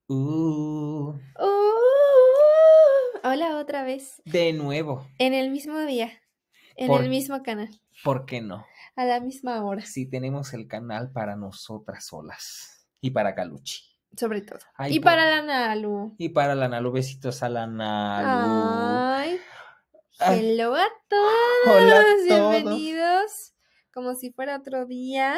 Uh, Hola otra vez. de nuevo, En el mismo día, en el ¿por, mismo canal, ¿por qué no? a la misma hora, Si tenemos el canal para nosotras solas y para Caluchi. sobre todo. Ay, Y para la Nalu. y para la Nalu, besitos a la Nalu. Ay, Ay, hello a hola a todos, todos. bienvenidos. Como si fuera otro día.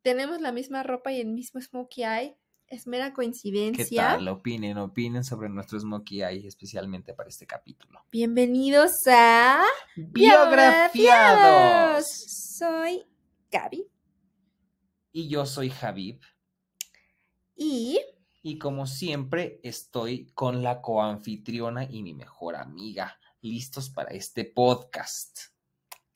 Tenemos la misma ropa y el mismo smokey eye. Es mera ¿Qué coincidencia. tal? Opinen sobre nuestro Smokey Eye, especialmente para este capítulo. Bienvenidos a Biografiados. Biografiados. Soy Gaby Y yo soy Javib. y Y como siempre, estoy con la coanfitriona y mi mejor amiga, listos para este podcast.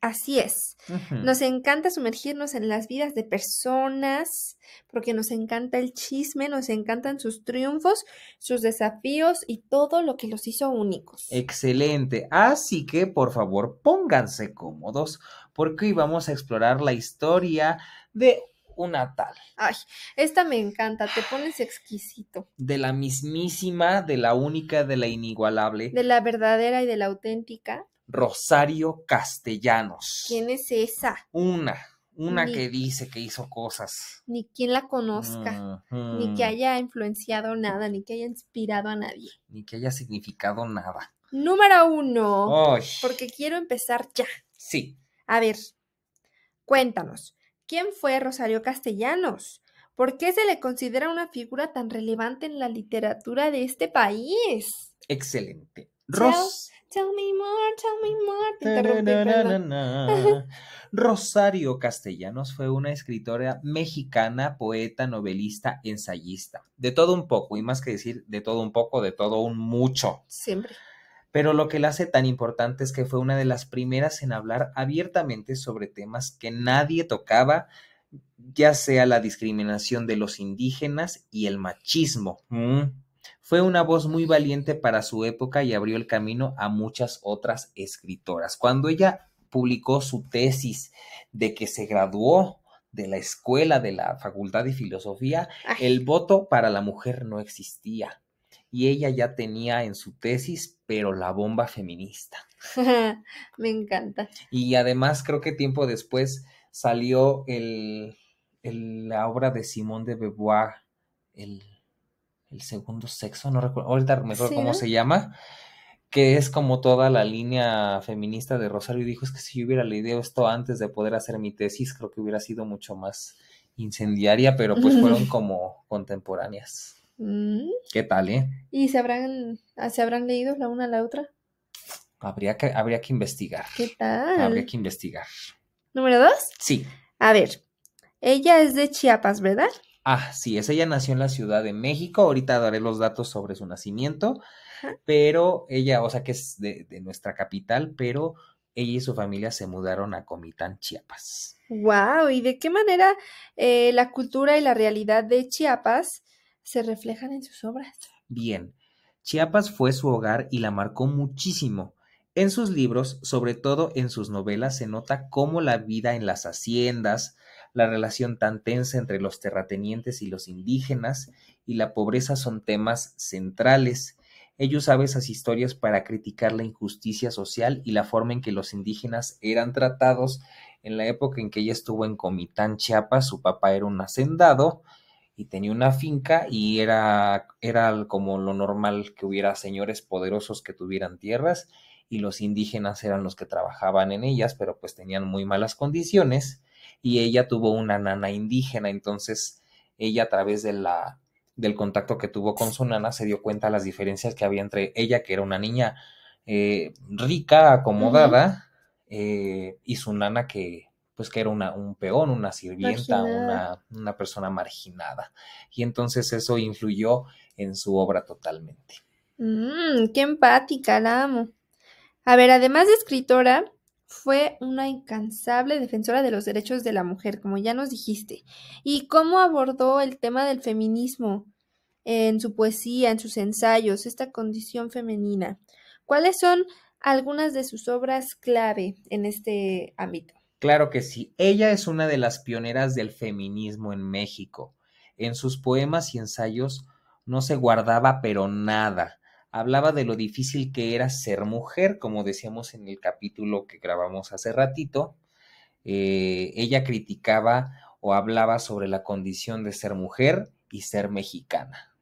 así es. Nos encanta sumergirnos en las vidas de personas porque nos encanta el chisme, nos encantan sus triunfos, sus desafíos y todo lo que los hizo únicos. Excelente. Así que, por favor, pónganse cómodos porque hoy vamos a explorar la historia de una tal. Ay, esta me encanta, te pones exquisito. De la mismísima, de la única, de la inigualable. De la verdadera y de la auténtica. Rosario Castellanos. ¿Quién es esa? Una Ni, que dice que hizo cosas. ni quien la conozca, ni que haya influenciado nada, ni que haya inspirado a nadie. Ni que haya significado nada. Número 1, Ay. porque quiero empezar ya. Sí. A ver, cuéntanos, ¿quién fue Rosario Castellanos? ¿Por qué se le considera una figura tan relevante en la literatura de este país? Excelente. Tell me more. Te interrumpí, perdón. Rosario Castellanos fue una escritora mexicana, poeta, novelista, ensayista. De todo un poco, y más que decir de todo un poco, de todo un mucho. Siempre. Pero lo que la hace tan importante es que fue una de las primeras en hablar abiertamente sobre temas que nadie tocaba, ya sea la discriminación de los indígenas y el machismo. Fue una voz muy valiente para su época y abrió el camino a muchas otras escritoras. Cuando ella publicó su tesis de que se graduó de la escuela de la Facultad de Filosofía, el voto para la mujer no existía. Y ella ya tenía en su tesis, pero la bomba feminista. Me encanta. Y además creo que tiempo después salió la obra de Simone de Beauvoir, el segundo sexo, no recuerdo, ahorita me acuerdo cómo se llama, que es como toda la línea feminista de Rosario, y dijo, es que si yo hubiera leído esto antes de poder hacer mi tesis, creo que hubiera sido mucho más incendiaria, pero pues fueron como contemporáneas. ¿Qué tal, ¿Y se habrán leído la una a la otra? Habría que investigar. ¿Qué tal? Habría que investigar. ¿Número 2? Sí. A ver, ella es de Chiapas, ¿verdad? Sí es. Ella nació en la Ciudad de México. Ahorita daré los datos sobre su nacimiento. Pero ella, o sea, que es de nuestra capital, pero ella y su familia se mudaron a Comitán, Chiapas. Wow, ¿y de qué manera la cultura y la realidad de Chiapas se reflejan en sus obras? Bien, Chiapas fue su hogar y la marcó muchísimo. En sus libros, sobre todo en sus novelas, se nota cómo la vida en las haciendas, la relación tan tensa entre los terratenientes y los indígenas, y la pobreza son temas centrales. Ella usaba esas historias para criticar la injusticia social y la forma en que los indígenas eran tratados. En la época en que ella estuvo en Comitán, Chiapas, su papá era un hacendado y tenía una finca y era como lo normal que hubiera señores poderosos que tuvieran tierras y los indígenas eran los que trabajaban en ellas, pero pues tenían muy malas condiciones y ella tuvo una nana indígena, entonces ella a través del contacto que tuvo con su nana se dio cuenta de las diferencias que había entre ella, que era una niña rica, acomodada, y su nana que pues que era un peón, una sirvienta, una persona marginada. Y entonces eso influyó en su obra totalmente. Qué empática, la amo. A ver, además de escritora, fue una incansable defensora de los derechos de la mujer, como ya nos dijiste. ¿Y cómo abordó el tema del feminismo en su poesía, en sus ensayos, esta condición femenina? ¿Cuáles son algunas de sus obras clave en este ámbito? Claro que sí, ella es una de las pioneras del feminismo en México. En sus poemas y ensayos no se guardaba pero nada. Hablaba de lo difícil que era ser mujer, como decíamos en el capítulo que grabamos hace ratito. Ella criticaba o hablaba sobre la condición de ser mujer y ser mexicana,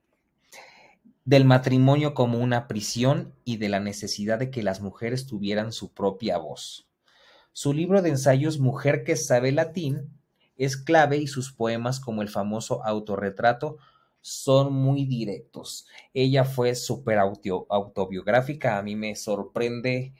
del matrimonio como una prisión y de la necesidad de que las mujeres tuvieran su propia voz. Su libro de ensayos Mujer que sabe latín es clave y sus poemas como el famoso autorretrato son muy directos. Ella fue súper autobiográfica. A mí me sorprende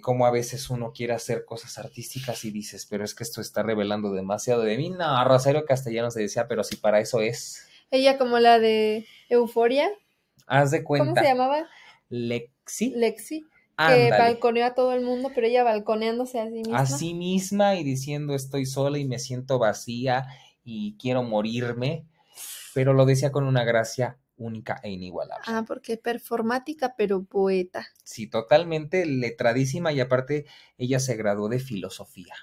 cómo a veces uno quiere hacer cosas artísticas y dices, pero es que esto está revelando demasiado de mí. No, Rosario Castellanos se decía, pero si para eso es. Ella como la de Euforia. Haz de cuenta. ¿Cómo se llamaba? Lexi. Lexi. Que Ándale. balconeó a todo el mundo, pero ella balconeándose a sí misma. A sí misma y diciendo estoy sola y me siento vacía y quiero morirme, pero lo decía con una gracia única e inigualable. Ah, porque performática, pero poeta. Sí, totalmente letradísima y aparte ella se graduó de filosofía.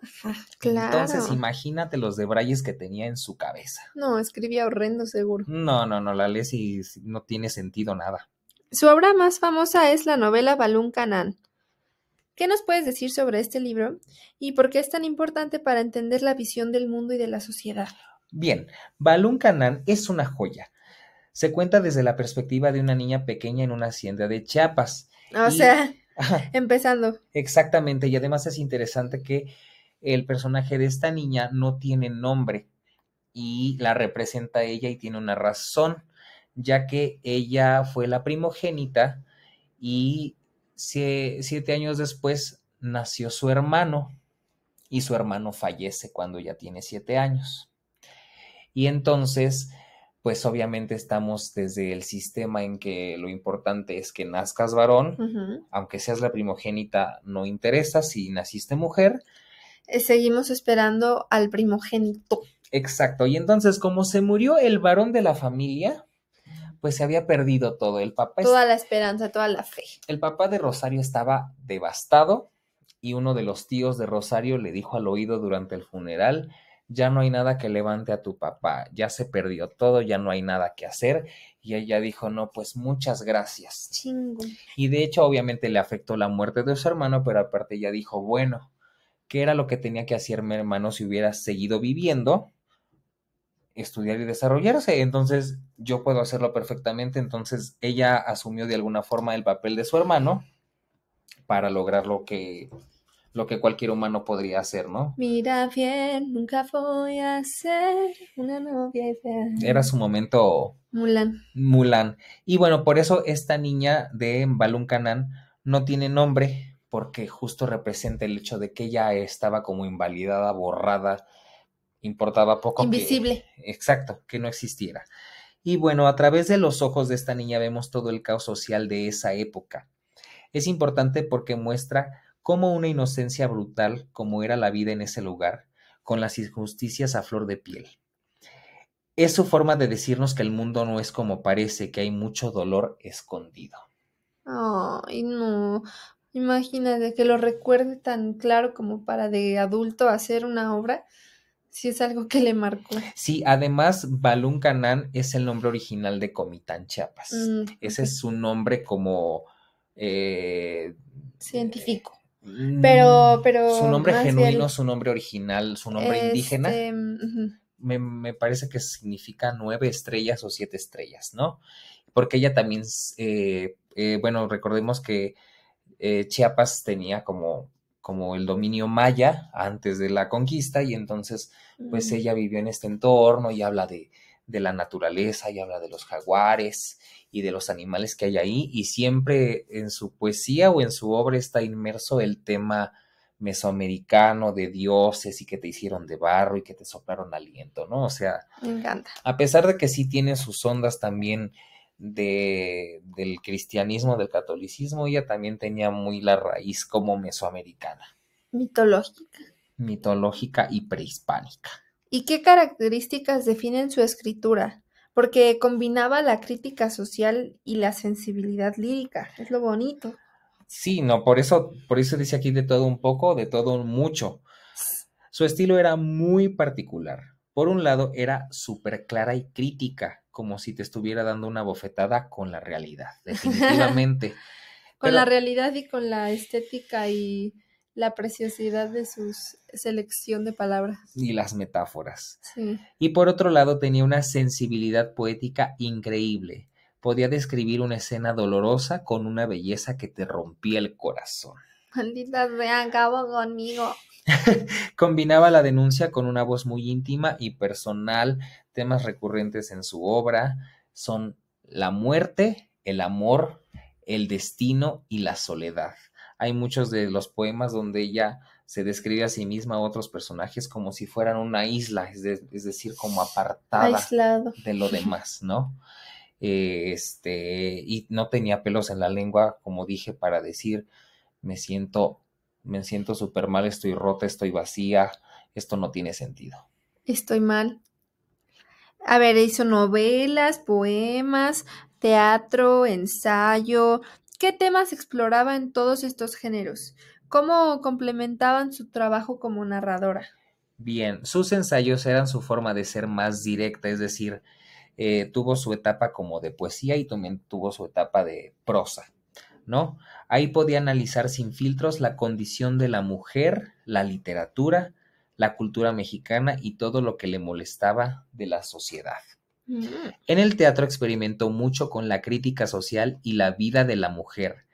Ajá, claro. Entonces imagínate los debrayes que tenía en su cabeza. No, escribía horrendo seguro. No, la lees y no tiene sentido nada. Su obra más famosa es la novela Balún Canán. ¿Qué nos puedes decir sobre este libro y por qué es tan importante para entender la visión del mundo y de la sociedad? Bien, Balún Canán es una joya. Se cuenta desde la perspectiva de una niña pequeña en una hacienda de Chiapas. O sea, empezando. Exactamente, y además es interesante que el personaje de esta niña no tiene nombre y la representa ella y tiene una razón, ya que ella fue la primogénita y 7 años después nació su hermano y su hermano fallece cuando ya tiene 7 años. Y entonces, pues obviamente estamos desde el sistema en que lo importante es que nazcas varón, aunque seas la primogénita, no interesa si naciste mujer. Seguimos esperando al primogénito. Exacto, y entonces como se murió el varón de la familia, pues se había perdido todo. El papá toda la esperanza, toda la fe. El papá de Rosario estaba devastado y uno de los tíos de Rosario le dijo al oído durante el funeral, ya no hay nada que levante a tu papá, ya se perdió todo, ya no hay nada que hacer. Y ella dijo, no, pues muchas gracias. Chingo. Y de hecho, obviamente le afectó la muerte de su hermano, pero aparte ella dijo, bueno, ¿qué era lo que tenía que hacer mi hermano si hubiera seguido viviendo? Estudiar y desarrollarse, entonces yo puedo hacerlo perfectamente. Entonces ella asumió de alguna forma el papel de su hermano para lograr lo que cualquier humano podría hacer, ¿no? Mira bien, nunca voy a ser una novia ideal. Era su momento Mulan. Y bueno, por eso esta niña de Balún Canán no tiene nombre, porque justo representa el hecho de que ella estaba como invalidada, borrada, importaba poco. Invisible. Exacto, que no existiera. Y bueno, a través de los ojos de esta niña vemos todo el caos social de esa época. Es importante porque muestra cómo una inocencia brutal, como era la vida en ese lugar, con las injusticias a flor de piel. Es su forma de decirnos que el mundo no es como parece, que hay mucho dolor escondido. Ay, no. Imagínate que lo recuerde tan claro como para de adulto hacer una obra. Sí, es algo que le marcó. Sí, además Balún Canán es el nombre original de Comitán, Chiapas. Ese es su nombre como científico. Pero su nombre genuino, bien, su nombre original, su nombre indígena. Me parece que significa 9 estrellas o 7 estrellas, ¿no? Porque ella también, bueno, recordemos que Chiapas tenía como el dominio maya antes de la conquista y entonces pues ella vivió en este entorno y habla de la naturaleza y habla de los jaguares y de los animales que hay ahí y siempre en su poesía o en su obra está inmerso el tema mesoamericano de dioses y que te hicieron de barro y que te soplaron aliento, ¿no? O sea, me encanta. A pesar de que sí tiene sus ondas también del cristianismo, del catolicismo, ella también tenía muy la raíz como mesoamericana. Mitológica y prehispánica. ¿Y qué características definen su escritura? Porque combinaba la crítica social y la sensibilidad lírica. Es lo bonito. Sí, no, por eso dice aquí de todo un poco, de todo mucho. Su estilo era muy particular. Por un lado, era súper clara y crítica, como si te estuviera dando una bofetada con la realidad, definitivamente. Con la realidad y con la estética y la preciosidad de su selección de palabras. Y las metáforas. Sí. Y por otro lado tenía una sensibilidad poética increíble. Podía describir una escena dolorosa con una belleza que te rompía el corazón. Maldita sea, acabo conmigo. Combinaba la denuncia con una voz muy íntima y personal. Temas recurrentes en su obra son la muerte, el amor, el destino y la soledad. Hay muchos de los poemas donde ella se describe a sí misma a otros personajes como si fueran una isla, es decir, como apartada Aislado de lo demás, ¿no? Y no tenía pelos en la lengua, como dije, para decir me siento súper mal, estoy rota, estoy vacía, esto no tiene sentido. Estoy mal. A ver, hizo novelas, poemas, teatro, ensayo. ¿Qué temas exploraba en todos estos géneros? ¿Cómo complementaban su trabajo como narradora? Bien, sus ensayos eran su forma de ser más directa, es decir, tuvo su etapa como de poesía y también tuvo su etapa de prosa, ¿no? Ahí podía analizar sin filtros la condición de la mujer, la literatura, la cultura mexicana y todo lo que le molestaba de la sociedad. En el teatro experimentó mucho con la crítica social y la vida de la mujer.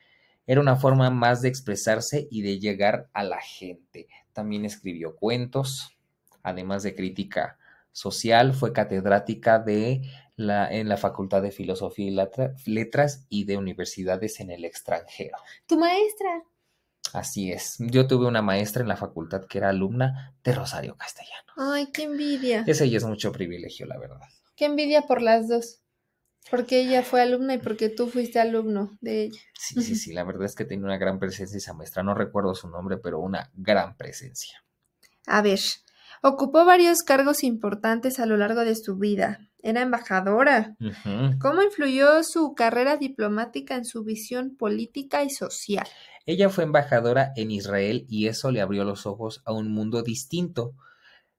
Era una forma más de expresarse y de llegar a la gente. También escribió cuentos, además de crítica social, fue catedrática en la Facultad de Filosofía y Letras y de universidades en el extranjero. ¿Tu maestra? Así es. Yo tuve una maestra en la facultad que era alumna de Rosario Castellanos. Ay, qué envidia. Ese ya es mucho privilegio, la verdad. Qué envidia por las dos. Porque ella fue alumna y porque tú fuiste alumno de ella. Sí, la verdad es que tenía una gran presencia esa maestra. No recuerdo su nombre, pero una gran presencia. A ver, ocupó varios cargos importantes a lo largo de su vida. Era embajadora. ¿Cómo influyó su carrera diplomática en su visión política y social? Ella fue embajadora en Israel y eso le abrió los ojos a un mundo distinto.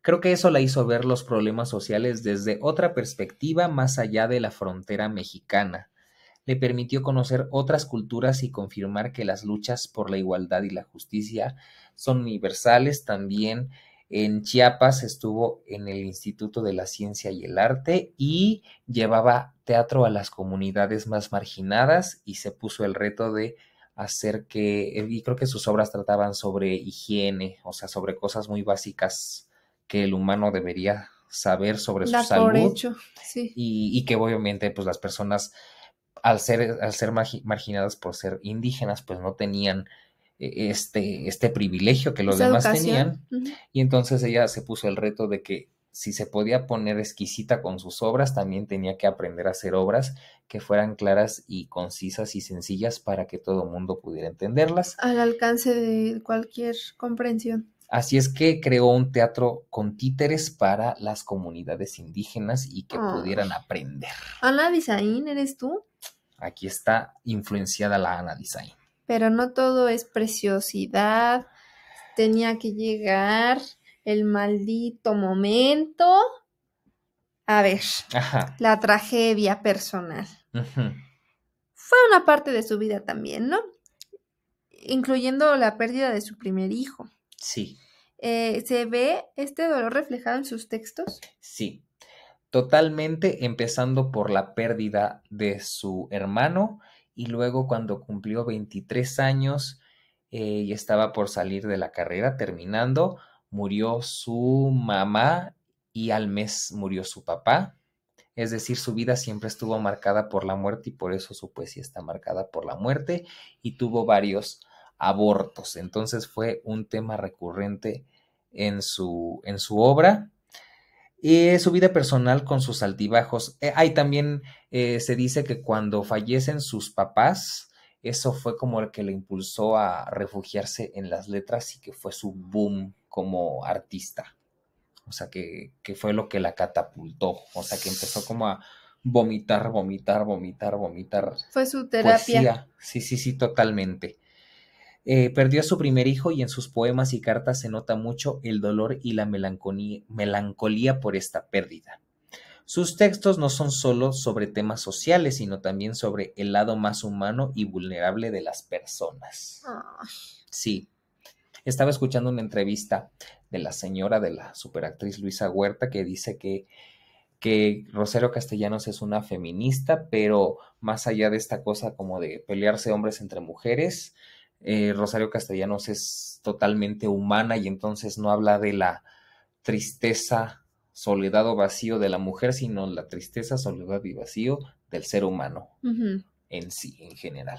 Creo que eso la hizo ver los problemas sociales desde otra perspectiva más allá de la frontera mexicana. Le permitió conocer otras culturas y confirmar que las luchas por la igualdad y la justicia son universales. También en Chiapas estuvo en el Instituto de la Ciencia y el Arte y llevaba teatro a las comunidades más marginadas y se puso el reto de hacer y creo que sus obras trataban sobre higiene, o sea, sobre cosas muy básicas que el humano debería saber sobre su salud. Por hecho, sí. Y que obviamente pues las personas al ser marginadas por ser indígenas, pues no tenían este privilegio que los demás tenían. Y entonces ella se puso el reto de que si se podía poner exquisita con sus obras, también tenía que aprender a hacer obras que fueran claras y concisas y sencillas para que todo el mundo pudiera entenderlas. Al alcance de cualquier comprensión. Así es que creó un teatro con títeres para las comunidades indígenas y que pudieran aprender. Ana Dizaín, ¿eres tú? Aquí está influenciada la Ana Dizaín. Pero no todo es preciosidad. Tenía que llegar el maldito momento. A ver, la tragedia personal. Fue una parte de su vida también, ¿no? Incluyendo la pérdida de su primer hijo. Sí. ¿Se ve este dolor reflejado en sus textos? Sí, totalmente, empezando por la pérdida de su hermano y luego cuando cumplió 23 años y estaba por salir de la carrera, terminando, murió su mamá y al mes murió su papá. Es decir, su vida siempre estuvo marcada por la muerte y por eso su poesía está marcada por la muerte y tuvo varios abortos. Entonces fue un tema recurrente en su obra. Su vida personal con sus altibajos. También se dice que cuando fallecen sus papás, eso fue como el que le impulsó a refugiarse en las letras y que fue su boom como artista. O sea, que fue lo que la catapultó. O sea, que empezó como a vomitar. Fue su terapia. Poesía. Sí, totalmente. Perdió a su primer hijo y en sus poemas y cartas se nota mucho el dolor y la melancolía por esta pérdida. Sus textos no son solo sobre temas sociales, sino también sobre el lado más humano y vulnerable de las personas. Ay, Sí, estaba escuchando una entrevista de la señora de la superactriz Luisa Huerta que dice que Rosario Castellanos es una feminista, pero más allá de esta cosa como de pelearse hombres entre mujeres, Rosario Castellanos es totalmente humana y entonces no habla de la tristeza, soledad o vacío de la mujer, sino la tristeza, soledad y vacío del ser humano en sí, en general.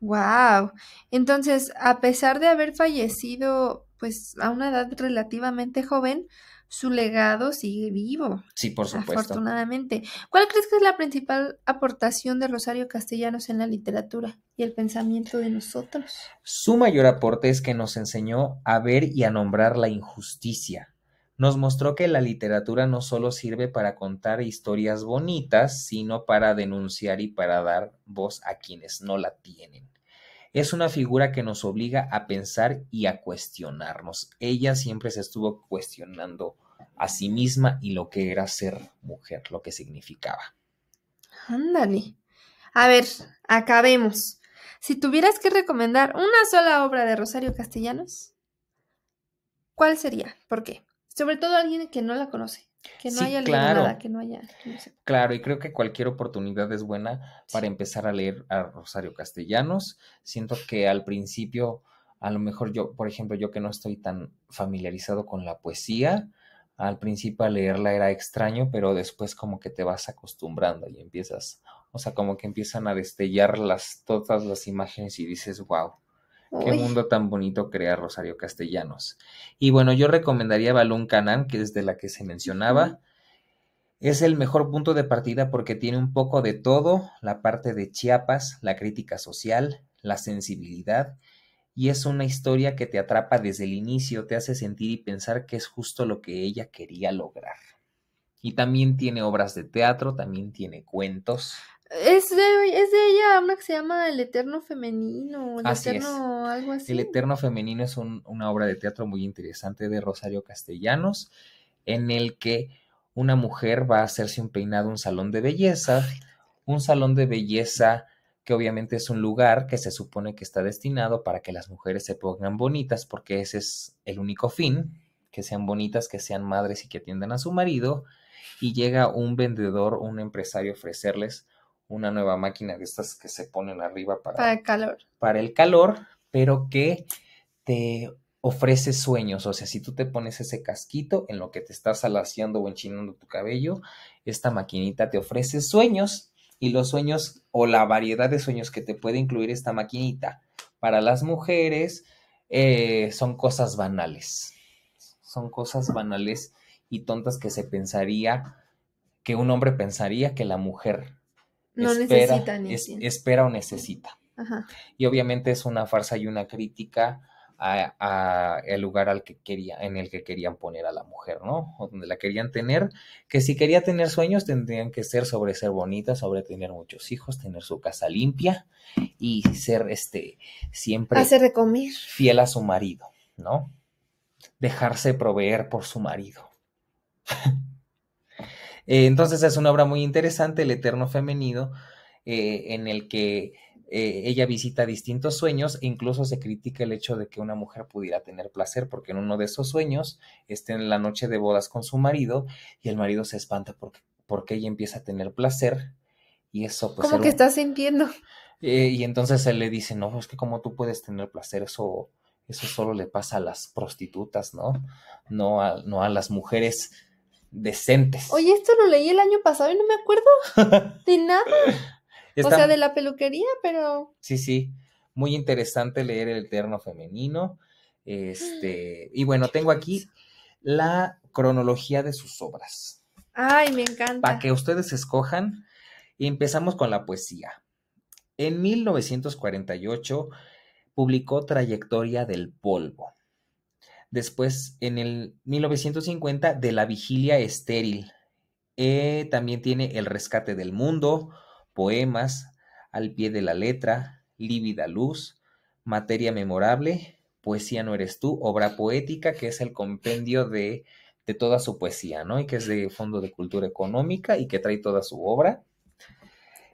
wow. Entonces, a pesar de haber fallecido, pues a una edad relativamente joven, su legado sigue vivo, Sí, por supuesto. afortunadamente. ¿Cuál crees que es la principal aportación de Rosario Castellanos en la literatura y el pensamiento de nosotros? Su mayor aporte es que nos enseñó a ver y a nombrar la injusticia. Nos mostró que la literatura no solo sirve para contar historias bonitas, sino para denunciar y para dar voz a quienes no la tienen. Es una figura que nos obliga a pensar y a cuestionarnos. Ella siempre se estuvo cuestionando a sí misma y lo que era ser mujer, lo que significaba. Ándale. A ver, acabemos. Si tuvieras que recomendar una sola obra de Rosario Castellanos, ¿cuál sería? ¿Por qué? Sobre todo alguien que no la conoce, que no Sí, haya leído nada, claro. que no haya, que no sepa. Claro, y creo que cualquier oportunidad es buena para Sí. empezar a leer a Rosario Castellanos. Siento que al principio, a lo mejor yo, por ejemplo, yo que no estoy tan familiarizado con la poesía, al principio a leerla era extraño, pero después como que te vas acostumbrando y empiezas, o sea, como que empiezan a destellar todas las imágenes y dices, wow, qué Uy, mundo tan bonito crea Rosario Castellanos. Y bueno, yo recomendaría Balún Canán, que es de la que se ujú. mencionaba. Es el mejor punto de partida porque tiene un poco de todo, la parte de Chiapas, la crítica social, la sensibilidad, y es una historia que te atrapa desde el inicio, te hace sentir y pensar que es justo lo que ella quería lograr. Y también tiene obras de teatro, también tiene cuentos. Es de ella una que se llama El Eterno Femenino, El Así es. Eterno algo El así. Eterno Femenino es una obra de teatro muy interesante de Rosario Castellanos, en el que una mujer va a hacerse un peinado a un salón de belleza que obviamente es un lugar que se supone que está destinado para que las mujeres se pongan bonitas, porque ese es el único fin, que sean bonitas, que sean madres y que atiendan a su marido, y llega un vendedor, un empresario a ofrecerles una nueva máquina de estas que se ponen arriba Para el calor. para el calor, pero que te ofrece sueños. O sea, si tú te pones ese casquito en lo que te estás alaciando o enchinando tu cabello, esta maquinita te ofrece sueños y los sueños o la variedad de sueños que te puede incluir esta maquinita para las mujeres son cosas banales. Son cosas banales y tontas que se pensaría, que un hombre pensaría que la mujer No necesita ni entiende. espera o necesita. Ajá. Y obviamente es una farsa y una crítica a el lugar en el que querían poner a la mujer, ¿no? O donde la querían tener, que si quería tener sueños tendrían que ser sobre ser bonita, sobre tener muchos hijos, tener su casa limpia y ser siempre Hace de comer. fiel a su marido, ¿no? Dejarse proveer por su marido. Entonces es una obra muy interesante, El Eterno Femenino, en el que ella visita distintos sueños e incluso se critica el hecho de que una mujer pudiera tener placer porque en uno de esos sueños está en la noche de bodas con su marido y el marido se espanta porque ella empieza a tener placer y eso pues ¿Cómo que estás sintiendo? y entonces él le dice, no, es que como tú puedes tener placer, eso solo le pasa a las prostitutas, ¿no? No a las mujeres decentes. Oye, esto lo leí el año pasado y no me acuerdo de nada. O sea, de Está, la peluquería, pero... sí, sí, muy interesante leer El Eterno Femenino. Y bueno, tengo aquí la cronología de sus obras, Ay, me para encanta. que ustedes escojan. Y empezamos con la poesía. En 1948 publicó Trayectoria del Polvo. Después, en el 1950, De la Vigilia Estéril. También tiene El Rescate del Mundo, Poemas, Al Pie de la Letra, Lívida Luz, Materia Memorable, Poesía no eres tú, Obra Poética, que es el compendio de de toda su poesía, ¿no? Y que es de Fondo de Cultura Económica y que trae toda su obra.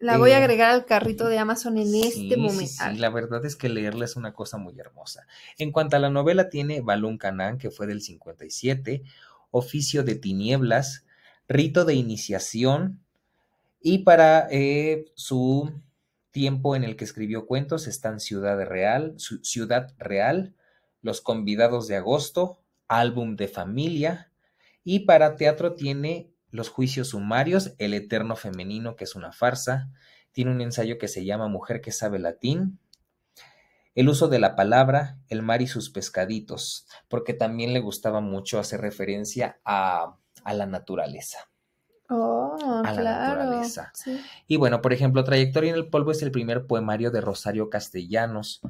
La voy a agregar al carrito de Amazon en este Sí, momento. sí, la verdad es que leerla es una cosa muy hermosa. En cuanto a la novela, tiene Balún Canán, que fue del 57, Oficio de Tinieblas, Rito de Iniciación, y para su tiempo en el que escribió cuentos están Ciudad Real, Los Convidados de Agosto, Álbum de Familia, y para teatro tiene Los Juicios Sumarios, El Eterno Femenino, que es una farsa, tiene un ensayo que se llama Mujer que sabe latín, El uso de la palabra, El mar y sus pescaditos, porque también le gustaba mucho hacer referencia a la naturaleza. Oh, A la claro. naturaleza. Sí. Y bueno, por ejemplo, Trayectoria en el polvo es el primer poemario de Rosario Castellanos.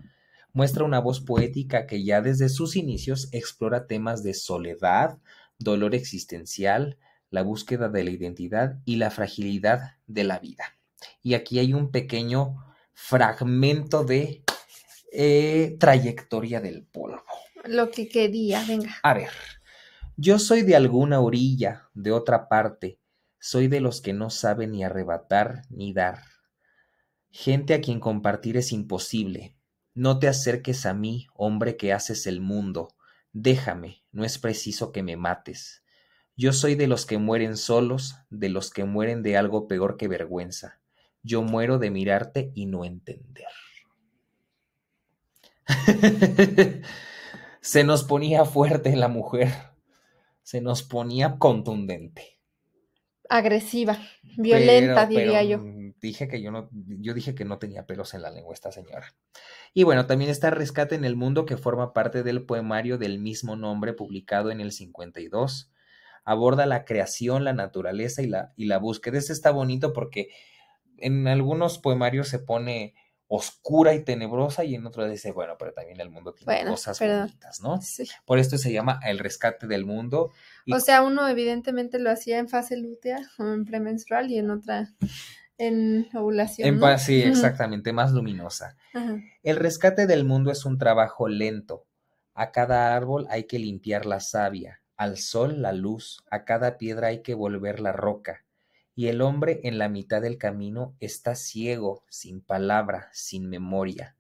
Muestra una voz poética que ya desde sus inicios explora temas de soledad, dolor existencial, la búsqueda de la identidad y la fragilidad de la vida. Y aquí hay un pequeño fragmento de Trayectoria del polvo. Lo que quería, venga. A ver, yo soy de alguna orilla, de otra parte, soy de los que no saben ni arrebatar ni dar. Gente a quien compartir es imposible. No te acerques a mí, hombre que haces el mundo. Déjame, no es preciso que me mates. Yo soy de los que mueren solos, de los que mueren de algo peor que vergüenza. Yo muero de mirarte y no entender. Se nos ponía fuerte la mujer, se nos ponía contundente. Agresiva, violenta, diría yo. Yo dije que no tenía pelos en la lengua esta señora. Y bueno, también está Rescate en el Mundo, que forma parte del poemario del mismo nombre, publicado en el 52. Aborda la creación, la naturaleza y la búsqueda. Este está bonito porque en algunos poemarios se pone oscura y tenebrosa y en otros dice, bueno, pero también el mundo tiene cosas bonitas, ¿no? Sí. Por esto se llama El Rescate del Mundo. O sea, uno evidentemente lo hacía en fase lútea o en premenstrual y en otra en ovulación, ¿no? Sí, exactamente, más luminosa. Ajá. El rescate del mundo es un trabajo lento. A cada árbol hay que limpiar la savia, al sol la luz, a cada piedra hay que volver la roca. Y el hombre en la mitad del camino está ciego, sin palabra, sin memoria.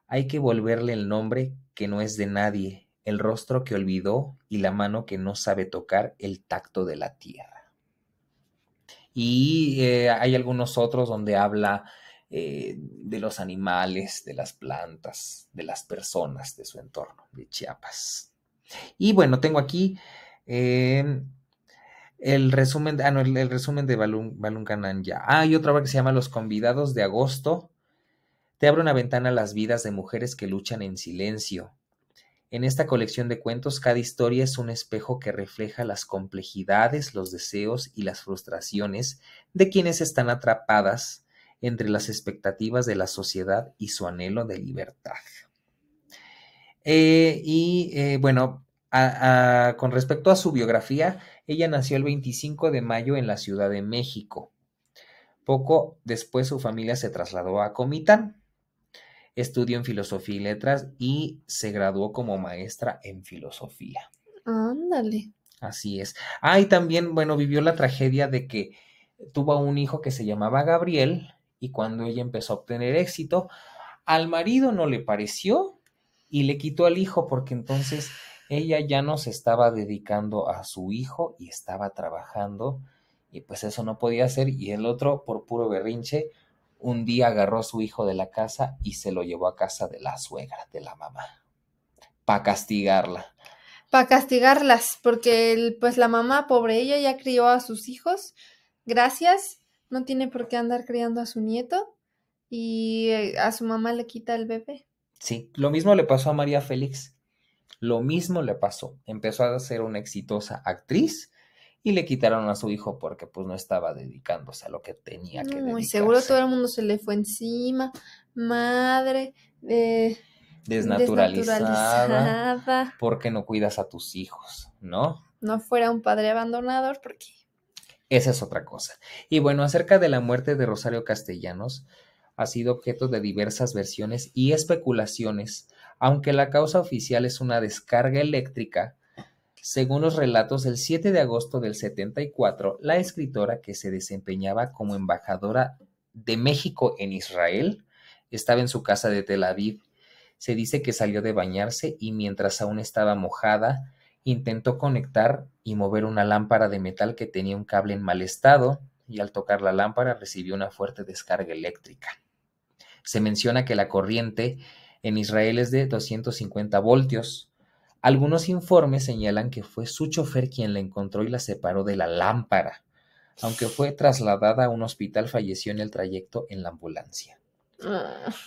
Hay que volverle el nombre que no es de nadie, el rostro que olvidó y la mano que no sabe tocar el tacto de la tierra. Y hay algunos otros donde habla de los animales, de las plantas, de las personas de su entorno, de Chiapas. Y bueno, tengo aquí el resumen, el resumen de Balún Canán ya. Hay otra obra que se llama Los Convidados de Agosto. Te abre una ventana a las vidas de mujeres que luchan en silencio. En esta colección de cuentos, cada historia es un espejo que refleja las complejidades, los deseos y las frustraciones de quienes están atrapadas entre las expectativas de la sociedad y su anhelo de libertad. Bueno, con respecto a su biografía, ella nació el 25 de mayo en la Ciudad de México. Poco después su familia se trasladó a Comitán. Estudió en Filosofía y Letras y se graduó como maestra en Filosofía. Ándale. Así es. Y también, bueno, vivió la tragedia de que tuvo un hijo que se llamaba Gabriel y cuando ella empezó a obtener éxito, al marido no le pareció y le quitó al hijo porque entonces ella ya no se estaba dedicando a su hijo y estaba trabajando y pues eso no podía hacer y el otro por puro berrinche un día agarró a su hijo de la casa y se lo llevó a casa de la suegra, de la mamá, para castigarla. Para castigarlas, porque pues la mamá, pobre, ella ya crió a sus hijos, gracias, no tiene por qué andar criando a su nieto y a su mamá le quita el bebé. Sí, lo mismo le pasó a María Félix, lo mismo le pasó, empezó a ser una exitosa actriz y le quitaron a su hijo porque pues no estaba dedicándose a lo que tenía que dedicarse. Y seguro todo el mundo se le fue encima, madre, desnaturalizada, porque no cuidas a tus hijos, ¿no? No fuera un padre abandonador, porque esa es otra cosa. Y bueno, acerca de la muerte de Rosario Castellanos, ha sido objeto de diversas versiones y especulaciones, aunque la causa oficial es una descarga eléctrica Según los relatos, el 7 de agosto del 74, la escritora, que se desempeñaba como embajadora de México en Israel, estaba en su casa de Tel Aviv. Se dice que salió de bañarse y mientras aún estaba mojada, intentó conectar y mover una lámpara de metal que tenía un cable en mal estado y al tocar la lámpara recibió una fuerte descarga eléctrica. Se menciona que la corriente en Israel es de 250 voltios. Algunos informes señalan que fue su chofer quien la encontró y la separó de la lámpara. Aunque fue trasladada a un hospital, falleció en el trayecto en la ambulancia.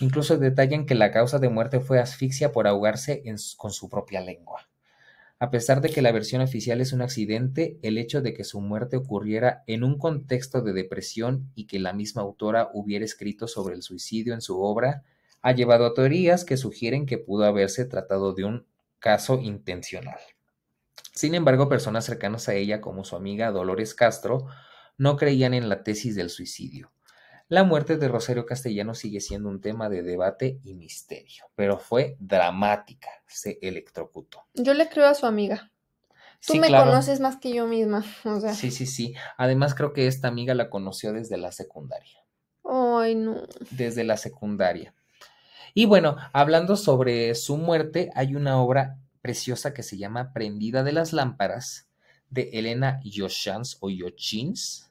Incluso detallan que la causa de muerte fue asfixia por ahogarse con su propia lengua. A pesar de que la versión oficial es un accidente, el hecho de que su muerte ocurriera en un contexto de depresión y que la misma autora hubiera escrito sobre el suicidio en su obra ha llevado a teorías que sugieren que pudo haberse tratado de un caso intencional. Sin embargo, personas cercanas a ella, como su amiga Dolores Castro, no creían en la tesis del suicidio. La muerte de Rosario Castellanos sigue siendo un tema de debate y misterio, pero fue dramática, se electrocutó. Yo le creo a su amiga. Tú Sí, me claro. conoces más que yo misma, o sea. Sí. Además, creo que esta amiga la conoció desde la secundaria. Ay, no. Desde la secundaria. Y bueno, hablando sobre su muerte, hay una obra preciosa que se llama Prendida de las lámparas, de Elena Yoshans o Yochins,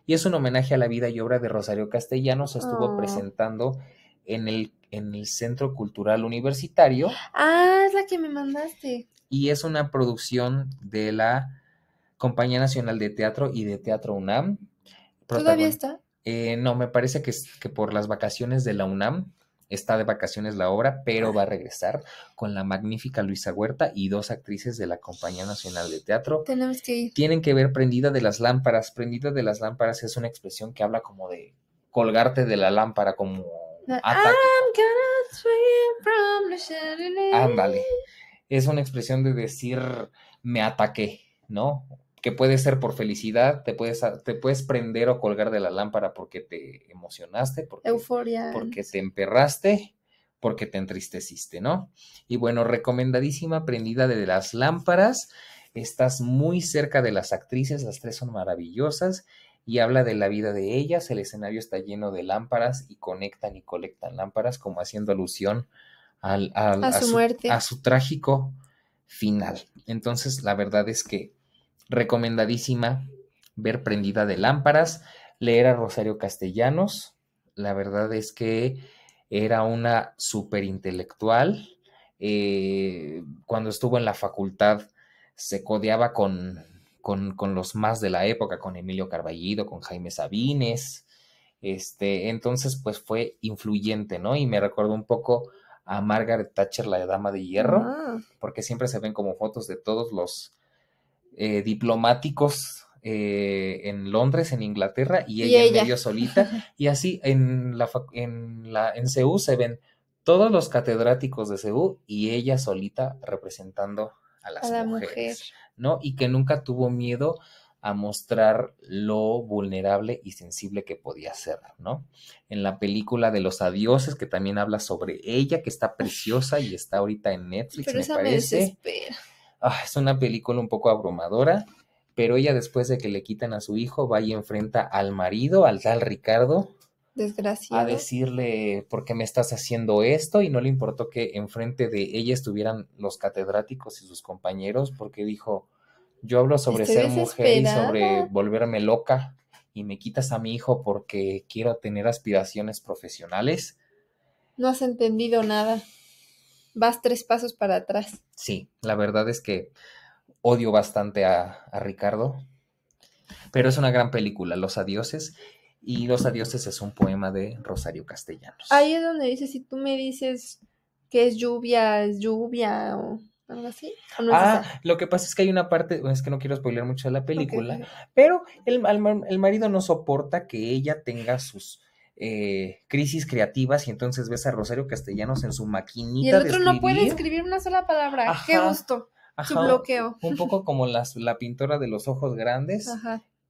y es un homenaje a la vida y obra de Rosario Castellanos. Estuvo presentando en el Centro Cultural Universitario. Ah, es la que me mandaste. Y es una producción de la Compañía Nacional de Teatro y de Teatro UNAM. ¿Todavía está? No, me parece que por las vacaciones de la UNAM está de vacaciones la obra, pero va a regresar con la magnífica Luisa Huerta y 2 actrices de la Compañía Nacional de Teatro. Tenemos que ir. Tienen que ver Prendida de las lámparas. Prendida de las lámparas es una expresión que habla como de colgarte de la lámpara, como ataque. Ándale. Es una expresión de decir me ataqué, ¿no? Que puede ser por felicidad, te puedes prender o colgar de la lámpara porque te emocionaste, Euforia. Porque te emperraste, porque te entristeciste, ¿no? Y bueno, recomendadísima Prendida de las lámparas. Estás muy cerca de las actrices, las 3 son maravillosas y habla de la vida de ellas. El escenario está lleno de lámparas y conectan y colectan lámparas, como haciendo alusión a su muerte, a su trágico final. Entonces, la verdad es que recomendadísima ver Prendida de lámparas, leer a Rosario Castellanos. La verdad es que era una súper intelectual. Cuando estuvo en la facultad se codeaba con los más de la época, con Emilio Carballido, con Jaime Sabines. Entonces, pues fue influyente, ¿no? Y me recordó un poco a Margaret Thatcher, la dama de hierro, porque siempre se ven como fotos de todos los diplomáticos en Londres, en Inglaterra, y ella medio solita, y así en CEU se ven todos los catedráticos de CEU y ella solita representando a las mujeres, ¿no? Y que nunca tuvo miedo a mostrar lo vulnerable y sensible que podía ser, ¿no? En la película de Los Adioses, que también habla sobre ella, que está preciosa y está ahorita en Netflix, pero me esa parece. Me desespera. Es una película un poco abrumadora, pero ella después de que le quitan a su hijo va y enfrenta al marido, al tal Ricardo, desgraciado, a decirle ¿por qué me estás haciendo esto? Y no le importó que enfrente de ella estuvieran los catedráticos y sus compañeros, porque dijo, yo hablo sobre ser mujer y sobre volverme loca y me quitas a mi hijo porque quiero tener aspiraciones profesionales. No has entendido nada. Vas 3 pasos para atrás. Sí, la verdad es que odio bastante a Ricardo, pero es una gran película, Los Adioses, y Los Adioses es un poema de Rosario Castellanos. Ahí es donde dice, si tú me dices que es lluvia o algo así. ¿O no es lo que pasa es que hay una parte, es que no quiero spoiler mucho de la película, pero el marido no soporta que ella tenga sus crisis creativas y entonces ves a Rosario Castellanos en su maquinita. Y el otro no puede escribir una sola palabra. Qué gusto. Su bloqueo. Un poco como la pintora de los ojos grandes,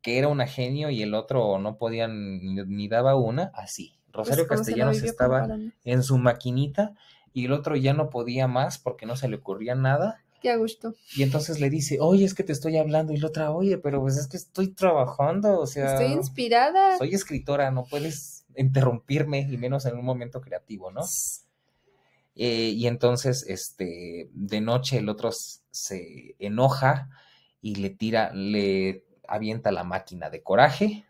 que era una genio y el otro no podía ni daba una, así. Rosario Castellanos estaba en su maquinita y el otro ya no podía más porque no se le ocurría nada Qué a gusto. Y entonces le dice, oye, es que te estoy hablando. Y la otra, oye, pero pues es que estoy trabajando, o Estoy sea, inspirada. soy escritora, no puedes interrumpirme, y menos en un momento creativo, ¿no? Y entonces, de noche el otro se enoja y le avienta la máquina de coraje.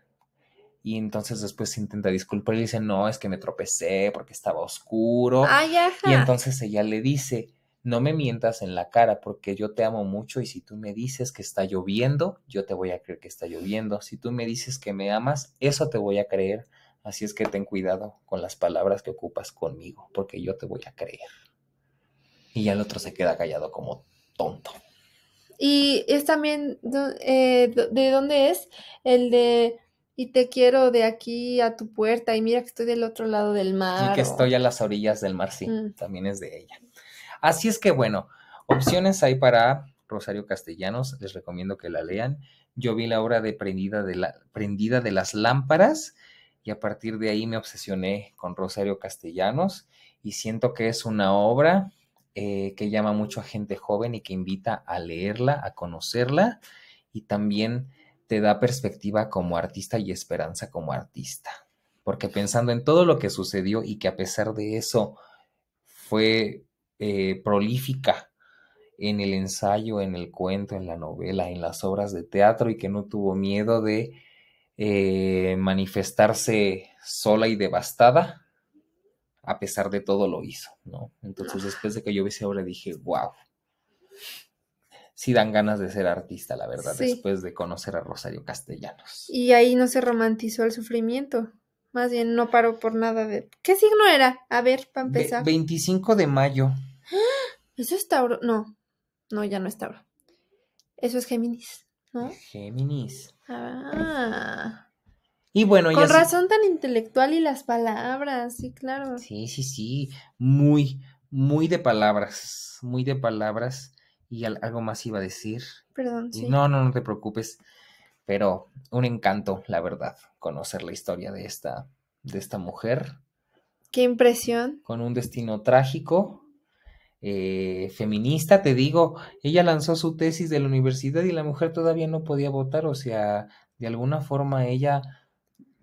Y entonces después se intenta disculpar y le dice, no, es que me tropecé porque estaba oscuro. Ay, Y ajá. entonces ella le dice, no me mientas en la cara porque yo te amo mucho y si tú me dices que está lloviendo, yo te voy a creer que está lloviendo. Si tú me dices que me amas, eso te voy a creer. Así es que ten cuidado con las palabras que ocupas conmigo porque yo te voy a creer. Y ya el otro se queda callado como tonto. Y es también, ¿de dónde es? El de, y te quiero de aquí a tu puerta y mira que estoy del otro lado del Y mar que o... estoy a las orillas del mar, sí, Mm. también es de ella. Así es que bueno, opciones hay para Rosario Castellanos, les recomiendo que la lean. Yo vi la obra de Prendida de las Lámparas y a partir de ahí me obsesioné con Rosario Castellanos y siento que es una obra que llama mucho a gente joven y que invita a leerla, a conocerla y también te da perspectiva como artista y esperanza como artista. Porque pensando en todo lo que sucedió y que a pesar de eso fue prolífica en el ensayo, en el cuento, en la novela, en las obras de teatro y que no tuvo miedo de manifestarse sola y devastada, a pesar de todo lo hizo, ¿no? Entonces después de que yo vi esa obra dije, wow, sí dan ganas de ser artista, la verdad, Sí, después de conocer a Rosario Castellanos. y ahí no se romantizó el sufrimiento. Más bien no paró por nada de... ¿Qué signo era? A ver, para empezar. 25 de mayo. ¿Eso es Tauro? No, no, ya no es Tauro. Eso es Géminis, ¿no? Géminis. Ah, Y bueno, ella con sí, razón tan intelectual y las palabras, sí, claro. sí, sí, sí, muy, muy de palabras, y algo más iba a decir, Perdón, y sí. no, no, no te preocupes, pero un encanto, la verdad, conocer la historia de esta mujer, Qué impresión. con un destino trágico, feminista, te digo, ella lanzó su tesis de la universidad y la mujer todavía no podía votar, o sea, de alguna forma ella,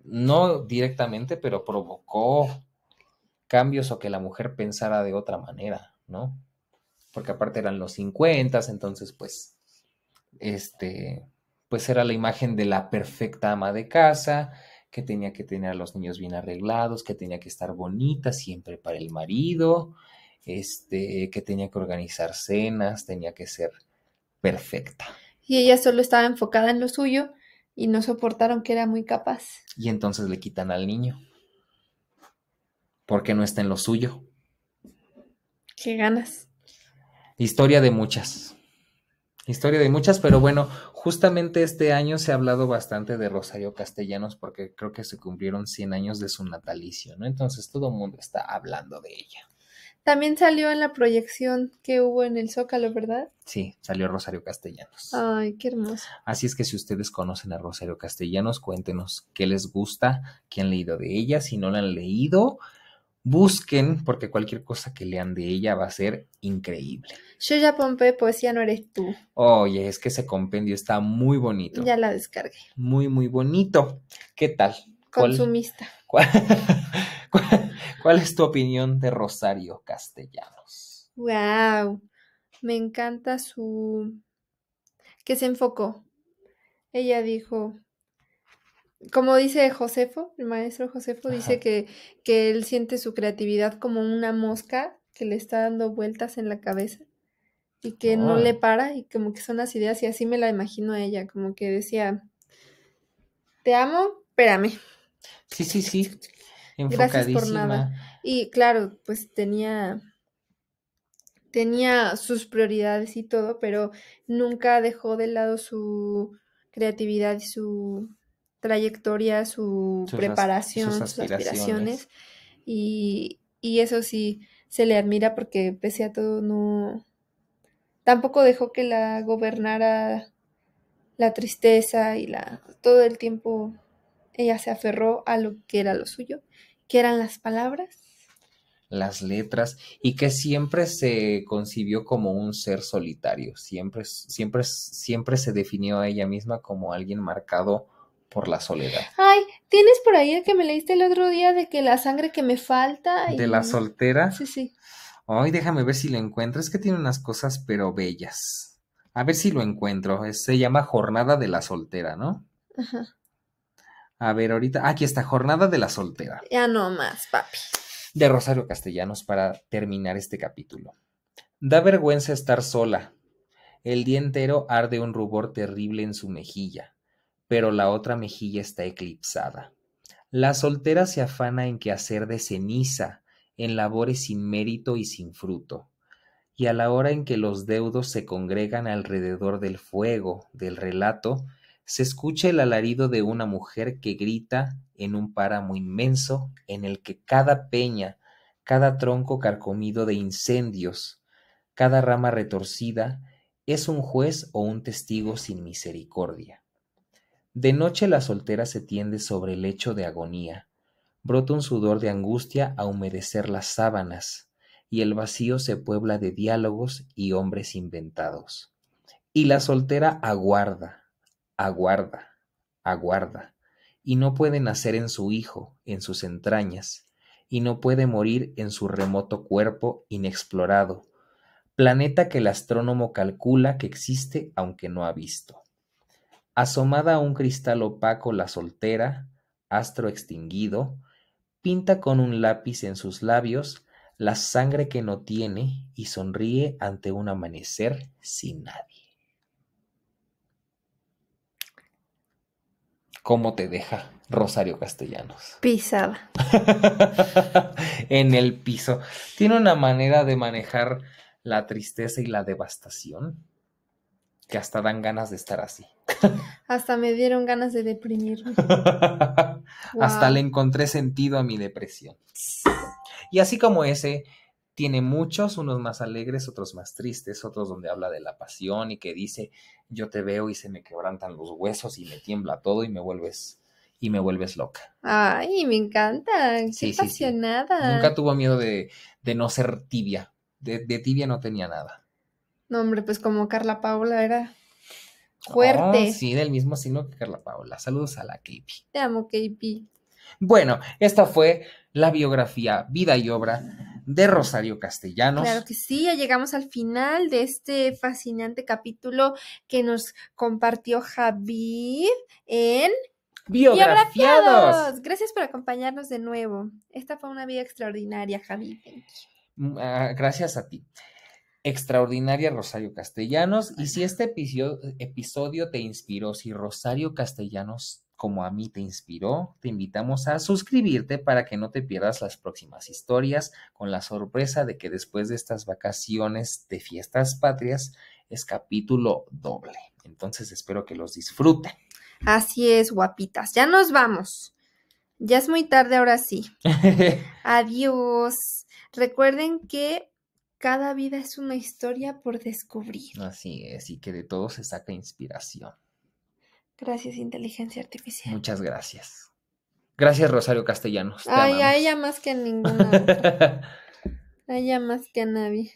no directamente, pero provocó cambios o que la mujer pensara de otra manera, ¿no? Porque aparte eran los 50, entonces este, pues era la imagen de la perfecta ama de casa, que tenía que tener a los niños bien arreglados, que tenía que estar bonita siempre para el marido, que tenía que organizar cenas, tenía que ser perfecta. Y ella solo estaba enfocada en lo suyo y no soportaron que era muy capaz. Y entonces le quitan al niño, porque no está en lo suyo. Qué ganas. Historia de muchas. Historia de muchas, pero bueno, justamente este año se ha hablado bastante de Rosario Castellanos porque creo que se cumplieron 100 años de su natalicio, ¿no? Entonces todo el mundo está hablando de ella. También salió en la proyección que hubo en el Zócalo, ¿verdad? Sí, salió Rosario Castellanos. Ay, qué hermoso. Así es que si ustedes conocen a Rosario Castellanos, cuéntenos qué les gusta, qué han leído de ella, si no la han leído, busquen porque cualquier cosa que lean de ella va a ser increíble. Shoya Pompe, poesía no eres tú. Oye, es que ese compendio está muy bonito. Ya la descargué. Muy, muy bonito. ¿Qué tal? ¿Cuál, Consumista. cuál, cuál es tu opinión de Rosario Castellanos? Wow. Me encanta su... que se enfocó. Ella dijo, como dice Josefo, el maestro Josefo dice Ajá. que él siente su creatividad como una mosca que le está dando vueltas en la cabeza y que no Oh, le para y como que son las ideas y así me la imagino a ella, como que decía, te amo, espérame, sí, sí, sí. gracias por nada. Enfocadísima. Y claro, pues tenía sus prioridades y todo, pero nunca dejó de lado su creatividad y su trayectoria, su Y sus preparación, sus aspiraciones. aspiraciones. Y eso sí se le admira porque pese a todo no, tampoco dejó que la gobernara la tristeza y todo el tiempo ella se aferró a lo que era lo suyo, que eran las palabras las letras, y que siempre se concibió como un ser solitario, siempre se definió a ella misma como alguien marcado por la soledad. Ay, ¿tienes por ahí el que me leíste el otro día de que la sangre que me falta? De la soltera. Sí, sí. Ay, déjame ver si lo encuentro. Es que tiene unas cosas pero bellas. A ver si lo encuentro. Se llama Jornada de la Soltera, ¿no? Ajá. A ver, ahorita. Aquí está, Jornada de la Soltera. Ya no más, papi. De Rosario Castellanos para terminar este capítulo. Da vergüenza estar sola. El día entero arde un rubor terrible en su mejilla, pero la otra mejilla está eclipsada. La soltera se afana en quehacer de ceniza, en labores sin mérito y sin fruto. Y a la hora en que los deudos se congregan alrededor del fuego del relato, se escucha el alarido de una mujer que grita en un páramo inmenso en el que cada peña, cada tronco carcomido de incendios, cada rama retorcida, es un juez o un testigo sin misericordia. De noche la soltera se tiende sobre el lecho de agonía, brota un sudor de angustia a humedecer las sábanas, y el vacío se puebla de diálogos y hombres inventados. Y la soltera aguarda, aguarda, aguarda, y no puede nacer en su hijo, en sus entrañas, y no puede morir en su remoto cuerpo inexplorado, planeta que el astrónomo calcula que existe aunque no ha visto. Asomada a un cristal opaco la soltera, astro extinguido, pinta con un lápiz en sus labios la sangre que no tiene y sonríe ante un amanecer sin nadie. ¿Cómo te deja Rosario Castellanos? Pisada. En el piso. Tiene una manera de manejar la tristeza y la devastación que hasta dan ganas de estar así. Hasta me dieron ganas de deprimirme. Hasta Wow. le encontré sentido a mi depresión. Y así como ese, tiene muchos, unos más alegres, otros más tristes, otros donde habla de la pasión y que dice, yo te veo y se me quebrantan los huesos y me tiembla todo y me vuelves loca. Ay, me encanta. Qué Sí, sí, sí. apasionada. Nunca tuvo miedo de no ser tibia. De tibia no tenía nada. No, hombre, pues como Carla Paula era fuerte. Oh, sí, del mismo signo que Carla Paola. Saludos a la KP. Te amo, KP. Bueno, esta fue la biografía, vida y obra de Rosario Castellanos. Claro que sí, ya llegamos al final de este fascinante capítulo que nos compartió Javid en Biografiados. Gracias por acompañarnos de nuevo. Esta fue una vida extraordinaria, Javid. Gracias a ti. Extraordinaria Rosario Castellanos. Y si este episodio te inspiró, si Rosario Castellanos como a mí te inspiró, te invitamos a suscribirte para que no te pierdas las próximas historias, con la sorpresa de que después de estas vacaciones de fiestas patrias es capítulo doble. Entonces espero que los disfruten. Así es, guapitas. Ya nos vamos. Ya es muy tarde ahora sí. Adiós. Recuerden que cada vida es una historia por descubrir. Así es, y que de todo se saca inspiración. Gracias, inteligencia artificial. Muchas gracias. Gracias, Rosario Castellanos. Ay, a ella más que a ninguna otra. A ella más que a nadie.